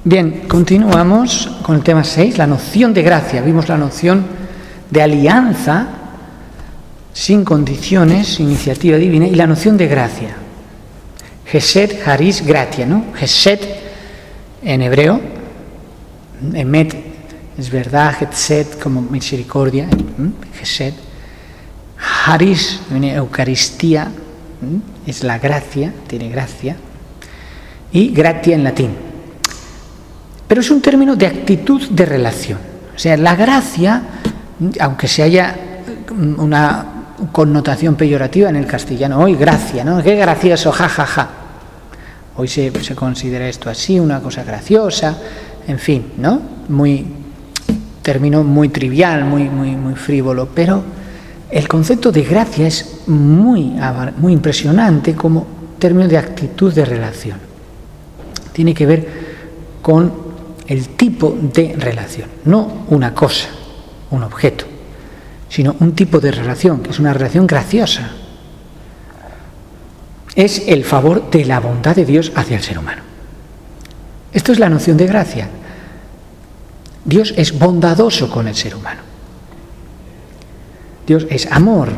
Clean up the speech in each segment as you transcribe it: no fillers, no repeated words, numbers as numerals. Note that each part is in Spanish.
Bien, continuamos con el tema 6, la noción de gracia. Vimos la noción de alianza sin condiciones, iniciativa divina, y la noción de gracia. Hesed, Haris, gratia, ¿no? Hesed en hebreo, emet es verdad, Hesed como misericordia, Hesed. Haris viene Eucaristía, es la gracia, tiene gracia, y gratia en latín. Pero es un término de actitud de relación. O sea, la gracia, aunque se haya una connotación peyorativa en el castellano, hoy gracia, ¿no? Qué gracioso, ja, ja, ja. Hoy se considera esto así, una cosa graciosa, en fin, ¿no? Término muy trivial, muy frívolo, pero el concepto de gracia es muy impresionante como término de actitud de relación. Tiene que ver con el tipo de relación, no una cosa, un objeto, sino un tipo de relación, que es una relación graciosa. Es el favor de la bondad de Dios hacia el ser humano. Esto es la noción de gracia. Dios es bondadoso con el ser humano. Dios es amor.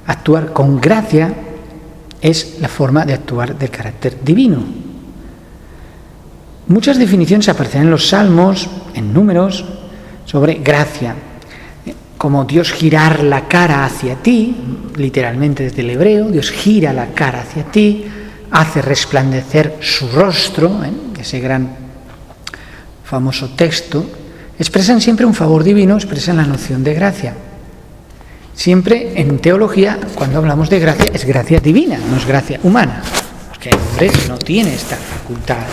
Actuar con gracia es la forma de actuar del carácter divino. Muchas definiciones aparecen en los Salmos, en Números, sobre gracia, como Dios girar la cara hacia ti, literalmente desde el hebreo, Dios gira la cara hacia ti, hace resplandecer su rostro, ese gran famoso texto, expresan siempre un favor divino, expresan la noción de gracia. Siempre en teología, cuando hablamos de gracia, es gracia divina, no es gracia humana, porque el hombre no tiene esta facultad.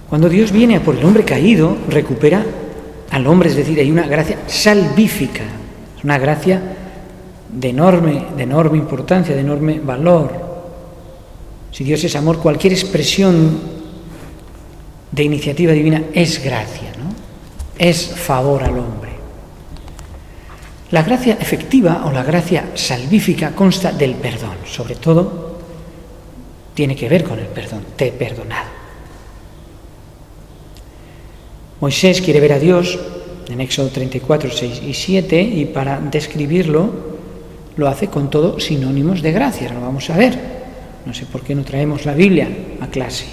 Cuando Dios viene a por el hombre caído, recupera al hombre, es decir, hay una gracia salvífica, es una gracia de enorme importancia, de enorme valor. Si Dios es amor, cualquier expresión de iniciativa divina es gracia, ¿no? Es favor al hombre. La gracia efectiva o la gracia salvífica consta del perdón, sobre todo tiene que ver con el perdón, te he perdonado. Moisés quiere ver a Dios en Éxodo 34, 6 y 7 y para describirlo lo hace con todo sinónimos de gracia. Lo vamos a ver. No sé por qué no traemos la Biblia a clase.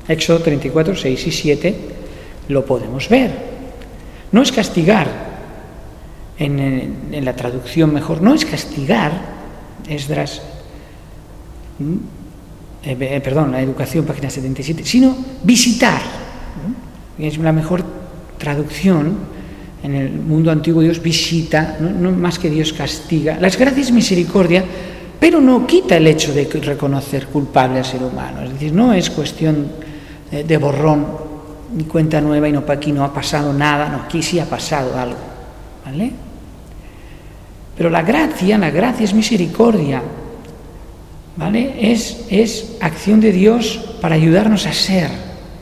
Éxodo 34, 6 y 7 lo podemos ver. No es castigar, en la traducción mejor, no es castigar, Esdras, la educación, página 77, sino visitar. Es la mejor traducción. En el mundo antiguo Dios visita, no más que Dios castiga. Las gracias misericordia, pero no quita el hecho de reconocer culpable al ser humano. Es decir, no es cuestión de borrón, ni cuenta nueva, y no, aquí no ha pasado nada, no, aquí sí ha pasado algo, ¿vale? Pero la gracia es misericordia, ¿vale? Es acción de Dios para ayudarnos a ser,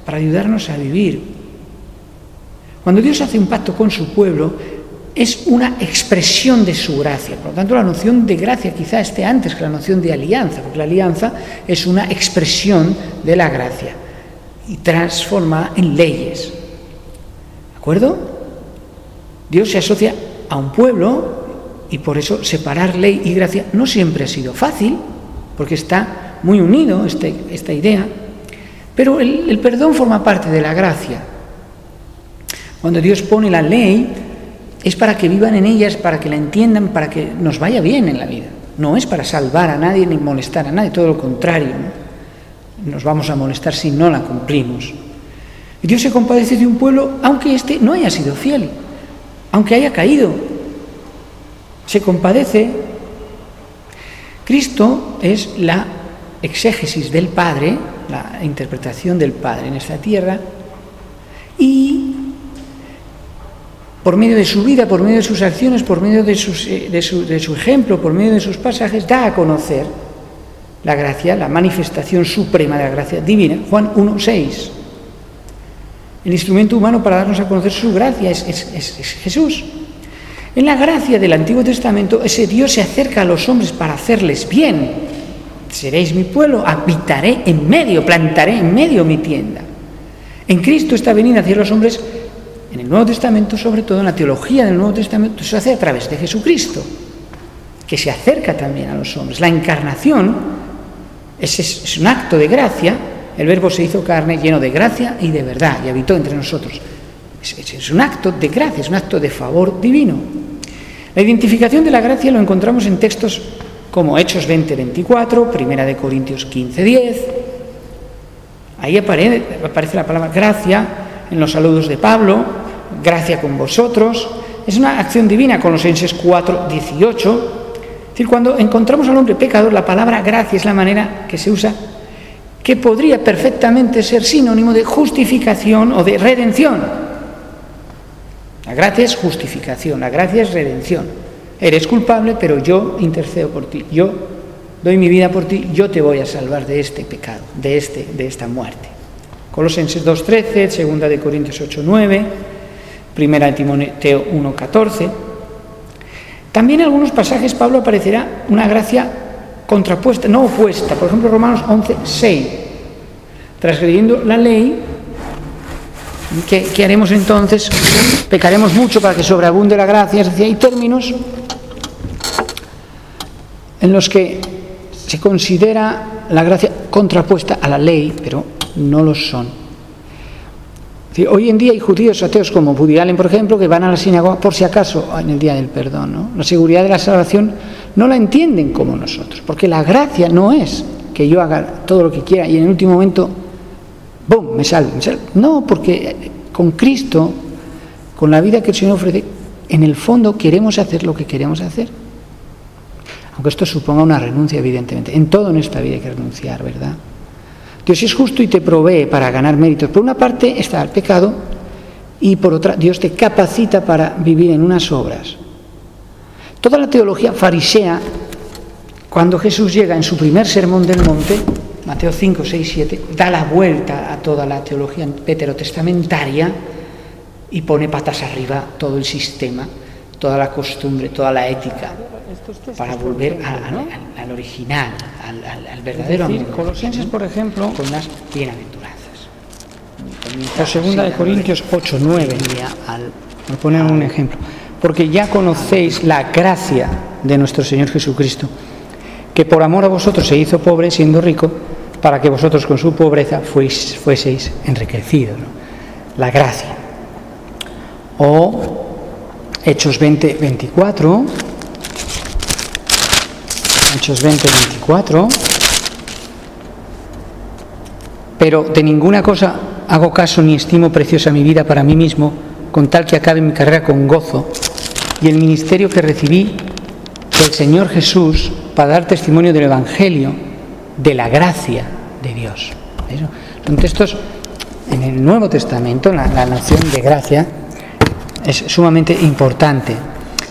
para ayudarnos a vivir. Cuando Dios hace un pacto con su pueblo, es una expresión de su gracia. Por lo tanto, la noción de gracia quizá esté antes que la noción de alianza, porque la alianza es una expresión de la gracia y transformada en leyes. ¿De acuerdo? Dios se asocia a un pueblo y por eso separar ley y gracia no siempre ha sido fácil, porque está muy unido esta idea, pero el perdón forma parte de la gracia. Cuando Dios pone la ley, es para que vivan en ella, es para que la entiendan, para que nos vaya bien en la vida. No es para salvar a nadie ni molestar a nadie, todo lo contrario, ¿no? Nos vamos a molestar si no la cumplimos. Y Dios se compadece de un pueblo, aunque éste no haya sido fiel, aunque haya caído. Se compadece. Cristo es la exégesis del Padre, la interpretación del Padre en esta tierra, y por medio de su vida, por medio de sus acciones, por medio de su ejemplo, por medio de sus pasajes, da a conocer la gracia, la manifestación suprema de la gracia divina. Juan 1:6. El instrumento humano para darnos a conocer su gracia es Jesús. En la gracia del Antiguo Testamento, ese Dios se acerca a los hombres para hacerles bien, seréis mi pueblo, habitaré en medio, plantaré en medio mi tienda. En Cristo esta venida hacia los hombres, en el Nuevo Testamento, sobre todo en la teología del Nuevo Testamento, se hace a través de Jesucristo, que se acerca también a los hombres. La encarnación es un acto de gracia. El Verbo se hizo carne, lleno de gracia y de verdad, y habitó entre nosotros. Es un acto de gracia, es un acto de favor divino. La identificación de la gracia lo encontramos en textos como Hechos 20:24, 1 Corintios 15:10. Ahí aparece la palabra gracia en los saludos de Pablo, gracia con vosotros. Es una acción divina, Colosenses 4:18. Es decir, cuando encontramos al hombre pecador, la palabra gracia es la manera que se usa, que podría perfectamente ser sinónimo de justificación o de redención. La gracia es justificación, la gracia es redención. Eres culpable, pero yo intercedo por ti, yo doy mi vida por ti, yo te voy a salvar de este pecado, de esta muerte. Colosenses 2:13, 2 Corintios 8:9, 1 Timoteo 1:14. También en algunos pasajes Pablo aparecerá una gracia contrapuesta, no opuesta. Por ejemplo, Romanos 11:6. Transgrediendo la ley, ¿qué haremos entonces? Pecaremos mucho para que sobreabunde la gracia. Es decir, hay términos en los que se considera la gracia contrapuesta a la ley, pero no lo son. Es decir, hoy en día hay judíos ateos como Woody Allen, por ejemplo, que van a la sinagoga por si acaso en el día del perdón, ¿no? La seguridad de la salvación no la entienden como nosotros, porque la gracia no es que yo haga todo lo que quiera y en el último momento, ¡bum!, me salvo. No, porque con Cristo, con la vida que el Señor ofrece, en el fondo queremos hacer lo que queremos hacer. Aunque esto suponga una renuncia, evidentemente. En todo en esta vida hay que renunciar, ¿verdad? Dios es justo y te provee para ganar méritos. Por una parte está el pecado y por otra Dios te capacita para vivir en unas obras. Toda la teología farisea, cuando Jesús llega en su primer sermón del monte, Mateo 5, 6, 7, da la vuelta a toda la teología veterotestamentaria y pone patas arriba todo el sistema, toda la costumbre, toda la ética, para volver al original, al verdadero amor. Colosenses, por ejemplo, con las bienaventuranzas. O 2 Corintios 8, 9, por poner un ejemplo. Porque ya conocéis la gracia de nuestro Señor Jesucristo, que por amor a vosotros se hizo pobre siendo rico, para que vosotros con su pobreza fueseis enriquecidos, ¿no? La gracia. O Hechos 20:24. Hechos 20:24. Pero de ninguna cosa hago caso ni estimo preciosa mi vida para mí mismo, con tal que acabe mi carrera con gozo y el ministerio que recibí del Señor Jesús para dar testimonio del Evangelio, de la gracia de Dios. ¿Eso? Son textos en el Nuevo Testamento, la noción de gracia es sumamente importante.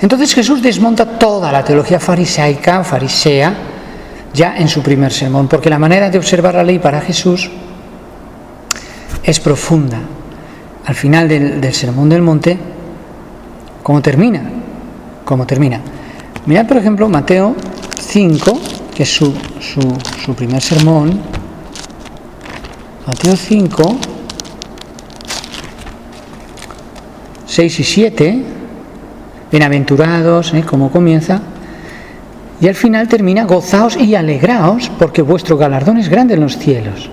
Entonces Jesús desmonta toda la teología farisea, ya en su primer sermón, porque la manera de observar la ley para Jesús es profunda. Al final del sermón del monte, ¿cómo termina? Mirad, por ejemplo, Mateo 5, que es su primer sermón. Mateo 5, 6 y 7, bienaventurados, ¿cómo comienza? Y al final termina, gozaos y alegraos, porque vuestro galardón es grande en los cielos.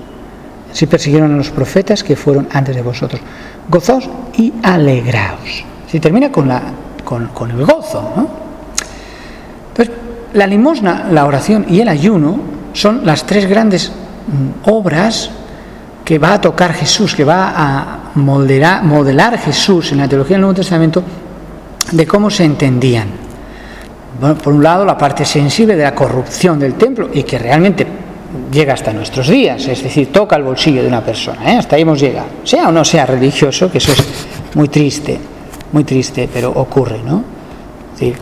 Así persiguieron a los profetas que fueron antes de vosotros. Gozaos y alegraos. Así termina con el gozo, ¿no? Entonces, la limosna, la oración y el ayuno son las tres grandes obras que va a tocar Jesús, que va a modelar Jesús en la teología del Nuevo Testamento de cómo se entendían. Bueno, por un lado, la parte sensible de la corrupción del templo y que realmente llega hasta nuestros días, es decir, toca el bolsillo de una persona, hasta ahí hemos llegado, sea o no sea religioso, que eso es muy triste, pero ocurre, ¿no? Es decir,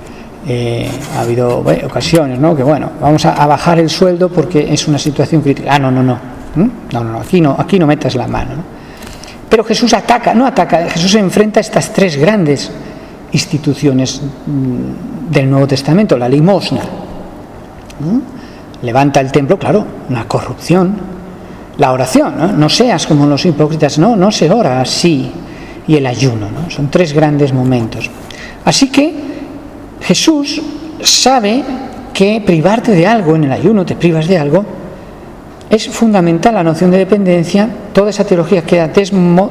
ha habido ocasiones, ¿no? Que bueno, vamos a bajar el sueldo porque es una situación crítica. No, aquí no metas la mano, ¿no? Pero Jesús Jesús se enfrenta a estas tres grandes instituciones del Nuevo Testamento, la limosna, ¿no? levanta el templo, claro, una corrupción. La oración, no seas como los hipócritas, no se ora así, y el ayuno, ¿no? Son 3 grandes momentos. Así que Jesús sabe que privarte de algo en el ayuno, te privas de algo, es fundamental. La noción de dependencia, toda esa teología queda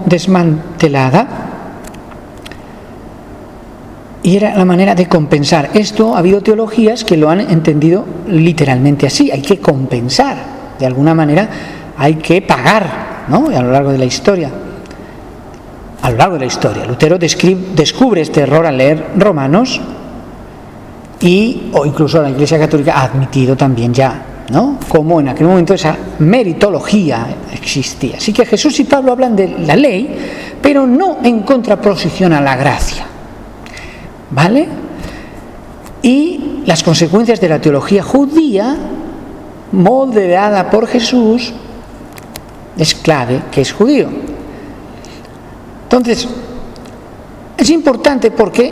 desmantelada, y era la manera de compensar. Esto ha habido teologías que lo han entendido literalmente así, hay que compensar, de alguna manera hay que pagar, ¿no? Y a lo largo de la historia, Lutero descubre este error al leer Romanos, o incluso la Iglesia Católica ha admitido también ya, ¿no?, como en aquel momento esa meritología existía. Así que Jesús y Pablo hablan de la ley, pero no en contraposición a la gracia, ¿vale? Y las consecuencias de la teología judía, moderada por Jesús, es clave que es judío. Entonces, es importante porque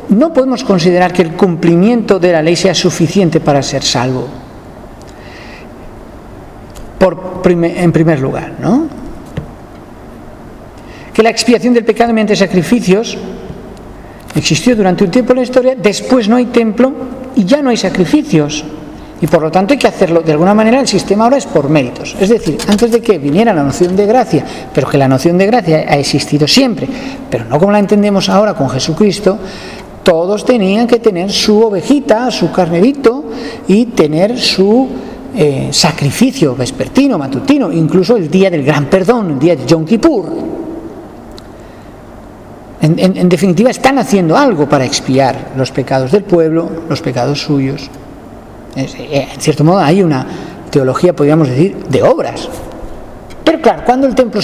no podemos considerar que el cumplimiento de la ley sea suficiente para ser salvo. En primer lugar, ¿no? Que la expiación del pecado mediante sacrificios existió durante un tiempo en la historia, después no hay templo y ya no hay sacrificios. Y por lo tanto hay que hacerlo, de alguna manera el sistema ahora es por méritos. Es decir, antes de que viniera la noción de gracia, pero que la noción de gracia ha existido siempre, pero no como la entendemos ahora con Jesucristo, todos tenían que tener su ovejita, su carnerito y tener su sacrificio vespertino, matutino, incluso el día del gran perdón, el día de Yom Kippur. En definitiva, están haciendo algo para expiar los pecados del pueblo, los pecados suyos. En cierto modo hay una teología, podríamos decir, de obras. Pero claro, cuando el templo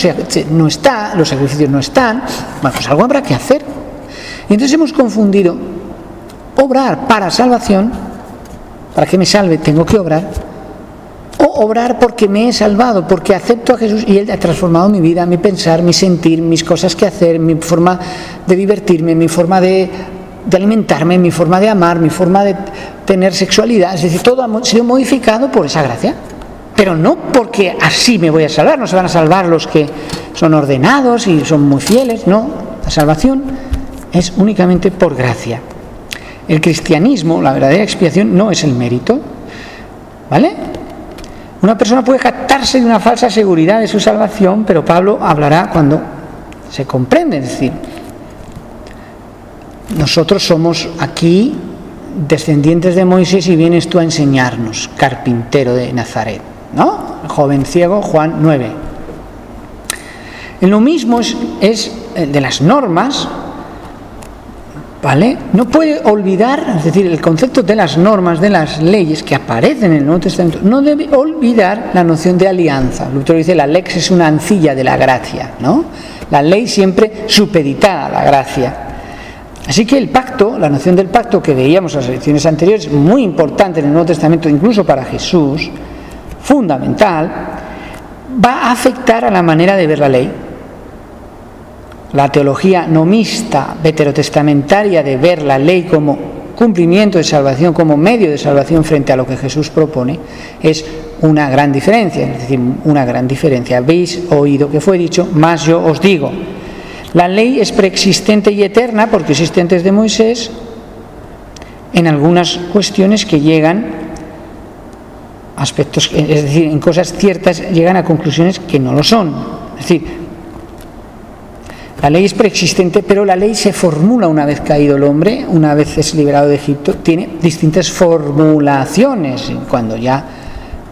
no está, los sacrificios no están, bueno, pues algo habrá que hacer. Y entonces hemos confundido obrar para salvación, para que me salve tengo que obrar, o obrar porque me he salvado, porque acepto a Jesús y Él ha transformado mi vida, mi pensar, mi sentir, mis cosas que hacer, mi forma de divertirme, mi forma de alimentarme, mi forma de amar, mi forma de tener sexualidad. Es decir, todo ha sido modificado por esa gracia, pero no porque así me voy a salvar. No se van a salvar los que son ordenados y son muy fieles, no. La salvación es únicamente por gracia. El cristianismo, la verdadera expiación, no es el mérito, ¿vale? Una persona puede jactarse de una falsa seguridad de su salvación, pero Pablo hablará cuando se comprende, es decir, nosotros somos aquí descendientes de Moisés y vienes tú a enseñarnos, carpintero de Nazaret, ¿no? El joven ciego, Juan 9. En lo mismo es de las normas, ¿vale? No puede olvidar, es decir, el concepto de las normas, de las leyes que aparecen en el Nuevo Testamento, no debe olvidar la noción de alianza. Lutero dice, la lex es una ancilla de la gracia, ¿no? La ley siempre supeditada a la gracia. Así que el pacto, la noción del pacto que veíamos en las lecciones anteriores, muy importante en el Nuevo Testamento, incluso para Jesús, fundamental, va a afectar a la manera de ver la ley. La teología nomista, veterotestamentaria, de ver la ley como cumplimiento de salvación, como medio de salvación frente a lo que Jesús propone, es una gran diferencia. Es decir, una gran diferencia. Habéis oído que fue dicho, mas yo os digo. La ley es preexistente y eterna porque existe antes de Moisés en algunas cuestiones que llegan aspectos, es decir, en cosas ciertas llegan a conclusiones que no lo son. Es decir, la ley es preexistente, pero la ley se formula una vez caído el hombre, una vez es liberado de Egipto, tiene distintas formulaciones. Cuando ya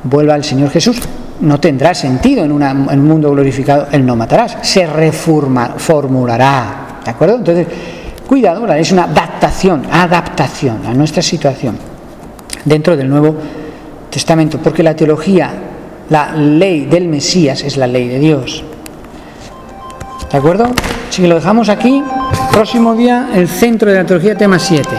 vuelva el Señor Jesús, no tendrá sentido en un mundo glorificado el no matarás, se reformulará, ¿de acuerdo? Entonces, cuidado, la ley es una adaptación a nuestra situación dentro del Nuevo Testamento, porque la teología, la ley del Mesías es la ley de Dios, ¿de acuerdo? Así que lo dejamos aquí. Próximo día, el centro de la teología, tema 7.